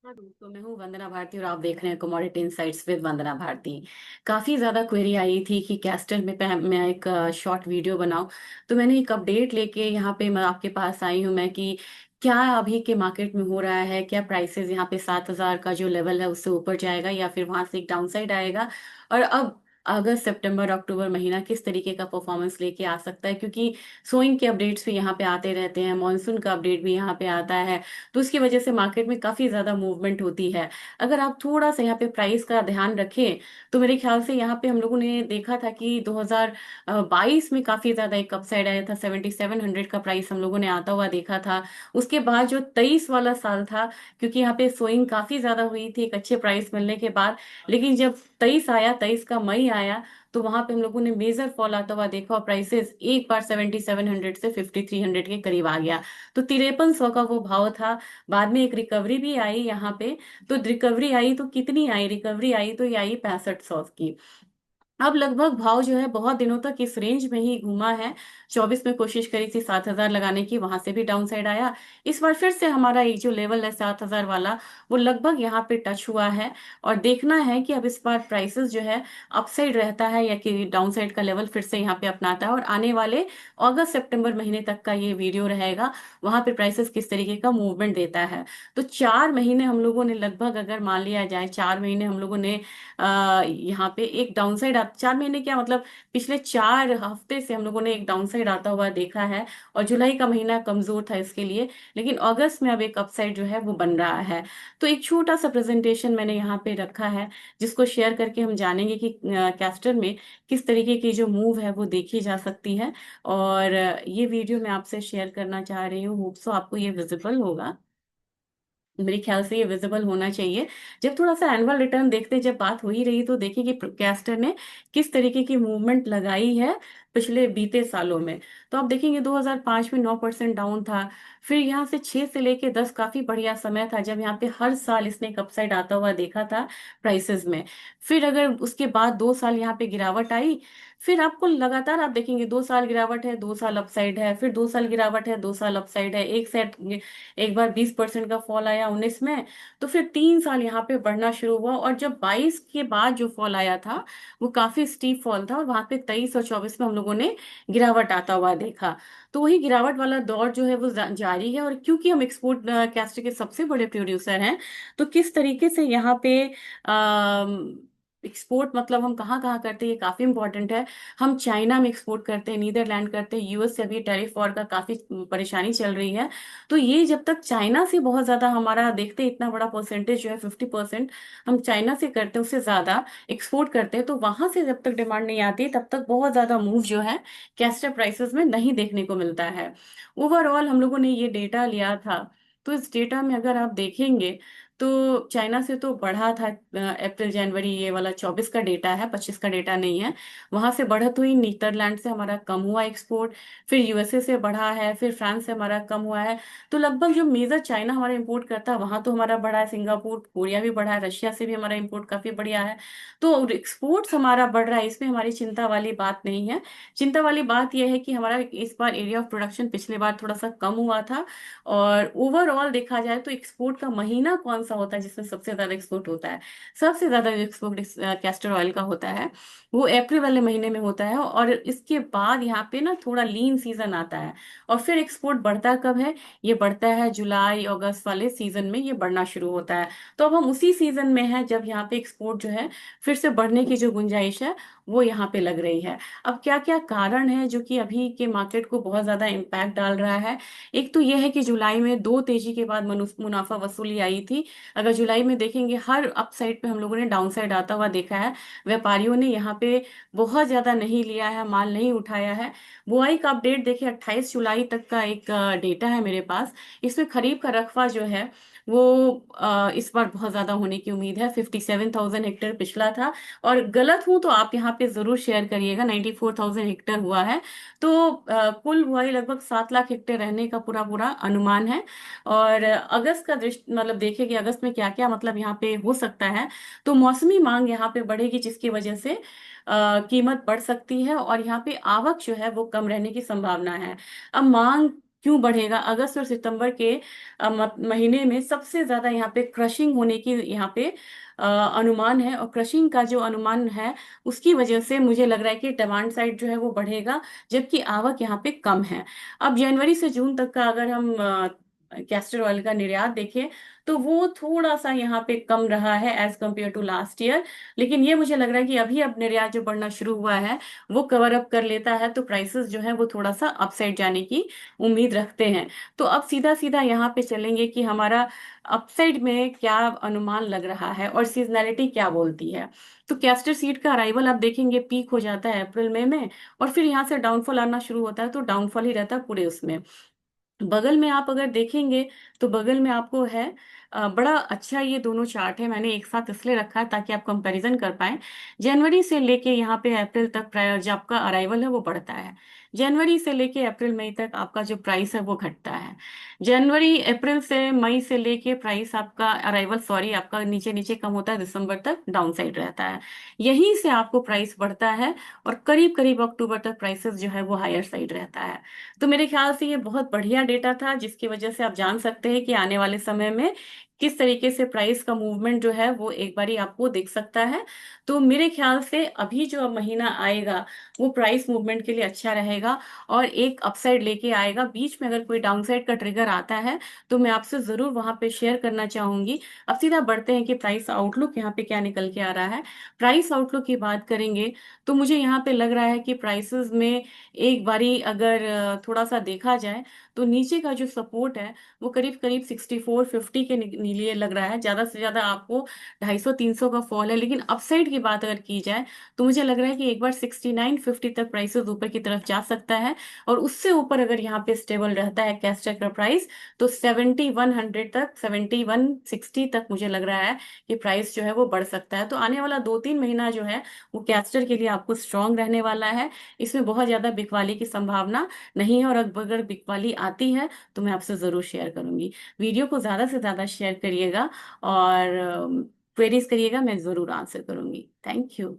हाँ दोस्तों, मैं हूँ वंदना भारती और आप देख रहे हैं कमोडिटी इनसाइट्स विद वंदना भारती। काफ़ी ज़्यादा क्वेरी आई थी कि कैस्टर में मैं एक शॉर्ट वीडियो बनाऊं। तो मैंने एक अपडेट लेके यहाँ पे मैं आपके पास आई हूँ मैं कि क्या अभी के मार्केट में हो रहा है, क्या प्राइसेस यहाँ पे 7,000 का जो लेवल है उससे ऊपर जाएगा या फिर वहां से एक डाउनसाइड आएगा। और अब अगस्त सितंबर अक्टूबर महीना किस तरीके का परफॉर्मेंस लेके आ सकता है, क्योंकि सोइंग के अपडेट्स भी यहाँ पे आते रहते हैं, मानसून का अपडेट भी यहाँ पे आता है। तो उसकी वजह से मार्केट में काफी ज्यादा मूवमेंट होती है। अगर आप थोड़ा सा यहाँ पे प्राइस का ध्यान रखें तो मेरे ख्याल से यहाँ पे हम लोगों ने देखा था कि 2022 में काफी ज्यादा एक अपसाइड आया था, 7700 का प्राइस हम लोगों ने आता हुआ देखा था। उसके बाद जो 23 वाला साल था, क्योंकि यहाँ पे सोइंग काफी ज्यादा हुई थी एक अच्छे प्राइस मिलने के बाद, लेकिन जब 23 आया, 23 का मई आया, तो वहां पे हम लोगों ने मेजर फॉल आता हुआ देखा और प्राइसेस एक बार 7700 से 5300 के करीब आ गया। तो 5300 का वो भाव था। बाद में एक रिकवरी भी आई यहाँ पे। तो रिकवरी आई तो कितनी आई, रिकवरी आई तो ये आई 6500 की। अब लगभग भाव जो है बहुत दिनों तक इस रेंज में ही घूमा है। 24 में कोशिश करी थी 7,000 लगाने की, वहां से भी डाउन साइड आया। इस बार फिर से हमारा ये जो लेवल है 7,000 वाला, वो लगभग यहाँ पे टच हुआ है। और देखना है कि अब इस बार प्राइसेस जो है अपसाइड रहता है या कि डाउन साइड का लेवल फिर से यहाँ पे अपनाता है। और आने वाले अगस्त सितंबर महीने तक का ये वीडियो रहेगा, वहां पे प्राइसेस किस तरीके का मूवमेंट देता है। तो 4 महीने हम लोगों ने लगभग, अगर मान लिया जाए 4 महीने हम लोगों ने यहाँ पे एक डाउनसाइड, 4 महीने क्या मतलब, पिछले 4 हफ्ते से हम लोगों ने एक डाउनसाइड आता हुआ देखा है। और जुलाई का महीना कमजोर था इसके लिए, लेकिन अगस्त में अब एक अपसाइड जो है वो बन रहा है। तो एक छोटा सा प्रेजेंटेशन मैंने यहाँ पे रखा है, जिसको शेयर करके हम जानेंगे कि कैस्टर में किस तरीके की जो मूव है वो देखी जा सकती है। और ये वीडियो मैं आपसे शेयर करना चाह रही हूँ, होप सो आपको ये विजिबल होगा। मेरे ख्याल से ये विजिबल होना चाहिए। जब थोड़ा सा एनुअल रिटर्न देखते, जब बात हो ही रही, तो देखिए कि कैस्टर ने किस तरीके की मूवमेंट लगाई है पिछले बीते सालों में। तो आप देखेंगे 2005 में 9% डाउन था। फिर यहाँ से 6 से लेके 10 काफी बढ़िया समय था, जब यहाँ पे हर साल इसने एक अपसाइड आता हुआ देखा था प्राइसेस में। फिर अगर उसके बाद 2 साल यहाँ पे गिरावट आई, फिर आपको लगातार आप देखेंगे 2 साल गिरावट है, 2 साल अपसाइड है, फिर 2 साल गिरावट है, 2 साल अपसाइड है, एक सेट, एक बार 20% का फॉल आया 19 में। तो फिर 3 साल यहाँ पे बढ़ना शुरू हुआ, और जब 22 के बाद जो फॉल आया था वो काफी स्टीप फॉल था, और वहां पे 23 और 24 में हम लोगों ने गिरावट आता हुआ देखा। तो वही गिरावट वाला दौर जो है वो जारी है। और क्योंकि हम एक्सपोर्ट कैस्टर के सबसे बड़े प्रोड्यूसर हैं, तो किस तरीके से यहाँ पे एक्सपोर्ट, मतलब हम कहाँ कहाँ करते हैं, ये काफी इंपॉर्टेंट है। हम चाइना में एक्सपोर्ट करते हैं, नीदरलैंड करते हैं, यूएस से अभी टैरिफ वॉर का काफी परेशानी चल रही है। तो ये जब तक चाइना से बहुत ज्यादा हमारा देखते हैं, इतना बड़ा परसेंटेज जो है 50% हम चाइना से करते हैं, उससे ज्यादा एक्सपोर्ट करते हैं, तो वहां से जब तक डिमांड नहीं आती तब तक बहुत ज्यादा मूव जो है कैस्टर प्राइसेस में नहीं देखने को मिलता है। ओवरऑल हम लोगों ने ये डेटा लिया था, तो इस डेटा में अगर आप देखेंगे तो चाइना से तो बढ़ा था। अप्रैल जनवरी ये वाला 24 का डेटा है, 25 का डेटा नहीं है। वहां से बढ़त हुई, नीदरलैंड से हमारा कम हुआ एक्सपोर्ट, फिर यूएसए से बढ़ा है, फिर फ्रांस से हमारा कम हुआ है। तो लगभग जो मेजर चाइना हमारा इंपोर्ट करता है वहां तो हमारा बढ़ा है, सिंगापुर कोरिया भी बढ़ा है, रशिया से भी हमारा इंपोर्ट काफी बढ़िया है। तो एक्सपोर्ट्स हमारा बढ़ रहा है, इसमें हमारी चिंता वाली बात नहीं है। चिंता वाली बात यह है कि हमारा इस बार एरिया ऑफ प्रोडक्शन पिछले बार थोड़ा सा कम हुआ था। और ओवरऑल देखा जाए तो एक्सपोर्ट का महीना कौन सा होता है जिसमें सबसे ज्यादा एक्सपोर्ट होता है, सबसे ज्यादा एक्सपोर्ट कैस्टर ऑयल का होता है, वो अप्रैल वाले महीने में होता है। और इसके बाद यहाँ पे ना थोड़ा लीन सीजन आता है। और फिर एक्सपोर्ट बढ़ता कब है, ये बढ़ता है जुलाई अगस्त वाले सीजन में, ये बढ़ना शुरू होता है। तो अब हम उसी सीजन में है जब यहाँ पे एक्सपोर्ट जो है फिर से बढ़ने की जो गुंजाइश है वो यहाँ पे लग रही है। अब क्या क्या कारण है जो कि अभी के मार्केट को बहुत ज्यादा इम्पैक्ट डाल रहा है। एक तो यह है कि जुलाई में दो तेजी के बाद मुनाफा वसूली आई थी। अगर जुलाई में देखेंगे हर अपसाइड पे हम लोगों ने डाउन साइड आता हुआ देखा है। व्यापारियों ने यहाँ पे बहुत ज्यादा नहीं लिया है, माल नहीं उठाया है। बुआई का अपडेट देखिए, 28 जुलाई तक का एक डेटा है मेरे पास। इसमें खरीफ का रकबा जो है वो इस बार बहुत ज्यादा होने की उम्मीद है। 57,000 हेक्टेयर पिछला था, और गलत हूं तो आप यहाँ पे जरूर शेयर करिएगा, 94,000 हेक्टेयर हुआ है। तो कुल बुआई लगभग 7 लाख हेक्टेयर रहने का पूरा पूरा अनुमान है। और अगस्त का दृष्टि मतलब देखें कि अगस्त में क्या क्या मतलब यहाँ पे हो सकता है। तो मौसमी मांग यहाँ पे बढ़ेगी, जिसकी वजह से कीमत बढ़ सकती है, और यहाँ पे आवक जो है वो कम रहने की संभावना है। अब मांग क्यों बढ़ेगा? अगस्त और सितंबर के महीने में सबसे ज्यादा यहाँ पे क्रशिंग होने की यहाँ पे अनुमान है, और क्रशिंग का जो अनुमान है उसकी वजह से मुझे लग रहा है कि डिमांड साइड जो है वो बढ़ेगा, जबकि आवक यहाँ पे कम है। अब जनवरी से जून तक का अगर हम कैस्टर ऑयल का निर्यात देखें तो वो थोड़ा सा यहाँ पे कम रहा है as compared to last year. लेकिन ये मुझे लग रहा है कि अभी अब निर्यात जो बढ़ना शुरू हुआ है वो कवर अप कर लेता है, तो प्राइसेस जो है वो थोड़ा सा अपसाइड जाने की उम्मीद रखते हैं। तो अब सीधा सीधा यहाँ पे चलेंगे कि हमारा अपसाइड में क्या अनुमान लग रहा है और सीजनैलिटी क्या बोलती है। तो कैस्टर सीड का अराइवल आप देखेंगे पीक हो जाता है अप्रैल मई में, और फिर यहाँ से डाउनफॉल आना शुरू होता है, तो डाउनफॉल ही रहता है पूरे उसमें। बगल में आप अगर देखेंगे तो बगल में आपको है बड़ा अच्छा ये दोनों चार्ट है, मैंने एक साथ इसलिए रखा है ताकि आप कंपैरिजन कर पाए। जनवरी से लेके यहाँ पे अप्रैल तक जो आपका अराइवल है वो बढ़ता है। जनवरी से लेके अप्रैल मई तक आपका जो प्राइस है वो घटता है। जनवरी अप्रैल से मई से लेके प्राइस आपका अराइवल सॉरी आपका नीचे नीचे कम होता है, दिसंबर तक डाउन साइड रहता है। यहीं से आपको प्राइस बढ़ता है, और करीब करीब अक्टूबर तक प्राइसेस जो है वो हायर साइड रहता है। तो मेरे ख्याल से ये बहुत बढ़िया डेटा था, जिसकी वजह से आप जान सकते हैं कि आने वाले समय में किस तरीके से प्राइस का मूवमेंट जो है वो एक बारी आपको दिख सकता है। तो मेरे ख्याल से अभी जो अब महीना आएगा वो प्राइस मूवमेंट के लिए अच्छा रहेगा, और एक अपसाइड लेके आएगा। बीच में अगर कोई डाउनसाइड का ट्रिगर आता है तो मैं आपसे जरूर वहां पे शेयर करना चाहूंगी। अब सीधा बढ़ते हैं कि प्राइस आउटलुक यहाँ पे क्या निकल के आ रहा है। प्राइस आउटलुक की बात करेंगे तो मुझे यहाँ पे लग रहा है कि प्राइसेस में एक बारी अगर थोड़ा सा देखा जाए तो नीचे का जो सपोर्ट है वो करीब करीब 6450 के लिए लग रहा है। ज्यादा से ज्यादा आपको 250 300 का फॉल है, लेकिन अपसाइड की बात अगर की जाए तो मुझे लग रहा है कि एक बार 6950 तक प्राइसेस ऊपर की तरफ जा सकता है। और उससे ऊपर अगर यहाँ पे स्टेबल रहता है कैस्टर का प्राइस तो 7100 तक 7160 तक मुझे लग रहा है कि प्राइस जो है वो बढ़ सकता है। तो आने वाला 2 3 महीना जो है वो कैस्टर के लिए आपको स्ट्रांग रहने वाला है। इसमें बहुत ज्यादा बिकवाली की संभावना नहीं है, और अगर बिकवाली आती है तो मैं आपसे जरूर शेयर करूंगी। वीडियो को ज्यादा से ज्यादा शेयर करिएगा और क्वेरीज करिएगा, मैं जरूर आंसर करूंगी। Thank you.